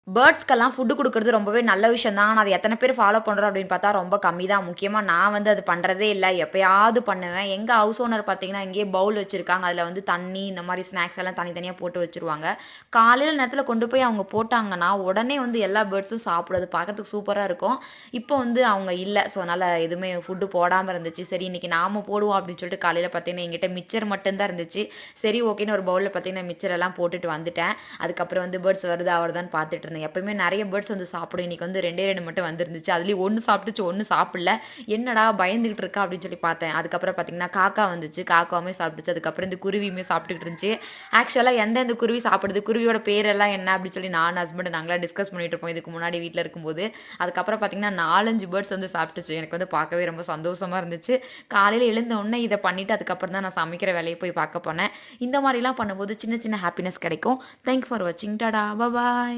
பேர்ட்ஸ்க்கெல்லாம் food குடுக்குறது ரொம்பவே நல்ல விஷயம் தான். ஆனா, அது எத்தன பேர் ஃபாலோ பண்றோம் அப்படின்னு பார்த்தா ரொம்ப கம்மி தான். முக்கியமா நான் வந்து அது பண்றதே இல்ல. எப்பயாவது பண்ணுவேன். எங்க ஹவுஸ் ஓனர் பார்த்தீங்கன்னா, இங்கேயே பவுல் வச்சிருக்காங்க. அதுல வந்து தண்ணி, இந்த மாரி ஸ்நாக்ஸ் எல்லாம் தனித்தனியா போட்டு வச்சுருவாங்க. காலையில நேரத்துல கொண்டு போய் அவங்க போட்டாங்கன்னா, உடனே வந்து எல்லா பேர்ட்ஸும் சாப்பிடும். அது பார்க்கறதுக்கு சூப்பரா இருக்கும். இப்போ வந்து அவங்க இல்ல. ஸோ, அதனால எதுவுமே ஃபுட் போடாம இருந்துச்சு. சரி இன்னைக்கு நாம போடுவோம் அப்படின்னு சொல்லிட்டு காலையில பார்த்தீங்கன்னா, என்கிட்ட மிக்சர் மட்டும் தான் இருந்துச்சு. சரி ஓகேன்னு ஒரு பவுல்ல பார்த்தீங்கன்னா, மிக்சர் எல்லாம் போட்டுட்டு வந்துட்டேன். அதுக்கப்புறம் வந்து பேர்ட்ஸ் வருதா வருதான்னு பார்த்துட்டு இருந்தேன். எப்பயுமே நெறைய பேர்ட்ஸ் வந்து சாப்பிடும். இன்னைக்கு வந்து 2டே 2 மட்டும் வந்திருந்துச்சு. அதுலயும் 1 சாப்பிட்டுச்சு, 1 சாப்பிடல. என்னடா பயந்துகிட்டு இருக்கா அப்படின்னு சொல்லி பார்த்தேன். அதுக்கப்புறம் பார்த்தீங்கன்னா, காக்கா வந்துச்சு. காக்காவுமே சாப்பிட்டுச்சு. அதுக்கப்புறம் இந்த குருவியுமே சாப்பிட்டுட்டு இருந்துச்சு. ஆக்சுவலா எந்தெந்த குருவி சாப்பிடுது, குருவியோட பேரெல்லாம் என்ன அப்படின்னு சொல்லி நான், ஹஸ்பண்ட் நாங்கலாம் டிஸ்கஸ் பண்ணிட்டு இருப்போம். இதுக்கு முன்னாடி வீட்ல இருக்கும்போது. அதுக்கப்புறம் பார்த்தீங்கன்னா, 4, 5 பேர்ட்ஸ் வந்து சாப்பிட்டுச்சு. எனக்கு வந்து பார்க்கவே ரொம்ப சந்தோஷமா இருந்துச்சு. காலையில எழுந்த உடனே இத பண்ணிட்டு அதுக்கப்புறம் தான் நான் சமைக்கிற வேலைய போய் பார்க்க போனேன். இந்த மாரிலாம் பண்ணும்போது சின்ன சின்ன ஹேப்பினஸ் கிடைக்கும். தேங்க் யூ ஃபார் வாட்சிங். டாடா! பாய்.